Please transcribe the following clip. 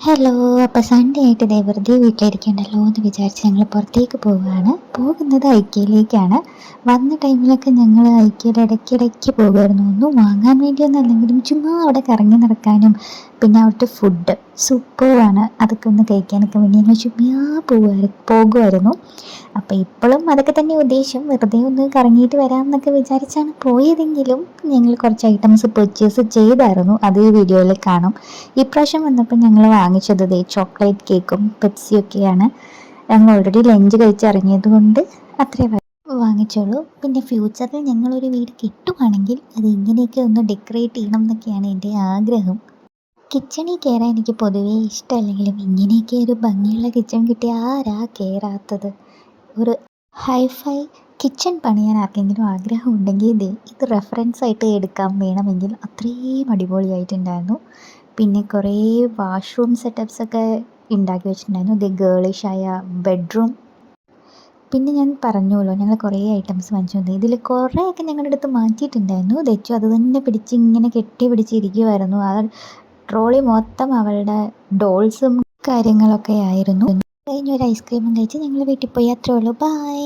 Hello. അപ്പോൾ Sunday ആയിട്ട് ഇതേ വെറുതെ വീട്ടിലിരിക്കണ്ടല്ലോ എന്ന് വിചാരിച്ച് ഞങ്ങൾ പുറത്തേക്ക് പോവുകയാണ്. പോകുന്നത് ഐക്യയിലേക്കാണ്. വന്ന ടൈമിലൊക്കെ ഞങ്ങൾ ഐക്യയിൽ ഇടയ്ക്കിടയ്ക്ക് പോകുമായിരുന്നു. ഒന്നും വാങ്ങാൻ വേണ്ടിയൊന്നും അല്ലെങ്കിലും ചുമ്മാ അവിടെ കറങ്ങി നടക്കാനും പിന്നെ അവിടുത്തെ ഫുഡ് സൂപ്പറാണ്. അതൊക്കെ ഒന്ന് കഴിക്കാനൊക്കെ വേണ്ടി ഞങ്ങൾ ചുമ്മാ പോകുമായിരുന്നു. അപ്പോൾ ഇപ്പോഴും അതൊക്കെ തന്നെ ഉദ്ദേശം, വെറുതെ ഒന്ന് കറങ്ങിയിട്ട് വരാം എന്നൊക്കെ വിചാരിച്ചാണ് പോയതെങ്കിലും ഞങ്ങൾ കുറച്ച് ഐറ്റംസ് പർച്ചേസ് ചെയ്തായിരുന്നു. അത് ഈ വീഡിയോയിൽ കാണും. ഇപ്രാവശ്യം വന്നപ്പോൾ ഞങ്ങൾ വാങ്ങിച്ചത് ചോക്ലേറ്റ് കേക്കും പെപ്സിയൊക്കെയാണ്. ഞങ്ങൾ ഓൾറെഡി ലഞ്ച് കഴിച്ചിറങ്ങിയത് കൊണ്ട് അത്രേ വാങ്ങിച്ചോളൂ. പിന്നെ ഫ്യൂച്ചറിൽ ഞങ്ങളൊരു വീട് കിട്ടുവാണെങ്കിൽ അത് ഇങ്ങനെയൊക്കെ ഒന്ന് ഡെക്കറേറ്റ് ചെയ്യണം എന്നൊക്കെയാണ് എൻ്റെ ആഗ്രഹം. കിച്ചണിൽ കയറാൻ എനിക്ക് പൊതുവേ ഇഷ്ടമല്ലെങ്കിലും ഇങ്ങനെയൊക്കെ ഒരു ഭംഗിയുള്ള കിച്ചൺ കിട്ടിയ ആരാ കയറാത്തത്? ഒരു ഹൈഫൈ കിച്ചൺ പണിയാൻ ആർക്കെങ്കിലും ആഗ്രഹം ഉണ്ടെങ്കിൽ ഇത് റെഫറൻസ് ആയിട്ട് എടുക്കാൻ വേണമെങ്കിൽ അത്രയും അടിപൊളിയായിട്ടുണ്ടായിരുന്നു. പിന്നെ കുറേ വാഷ്റൂം സെറ്റപ്സൊക്കെ ഉണ്ടാക്കി വെച്ചിട്ടുണ്ടായിരുന്നു. ഗേളിഷായ ബെഡ്റൂം. പിന്നെ ഞാൻ പറഞ്ഞല്ലോ ഞങ്ങൾ കുറേ ഐറ്റംസ് വാങ്ങിച്ചു. ഇതിൽ കുറേയൊക്കെ ഞങ്ങളുടെ അടുത്ത് മാറ്റിയിട്ടുണ്ടായിരുന്നു. ദച്ചു അത് തന്നെ പിടിച്ച് ഇങ്ങനെ കെട്ടി പിടിച്ചിരിക്കുമായിരുന്നു. ആ ട്രോളി മൊത്തം അവളുടെ ഡോൾസും കാര്യങ്ങളൊക്കെ ആയിരുന്നു. കഴിഞ്ഞൊരു ഐസ്ക്രീമും കഴിച്ച് ഞങ്ങൾ വീട്ടിൽ പോയി. അത്രേ ഉള്ളൂ. ബൈ.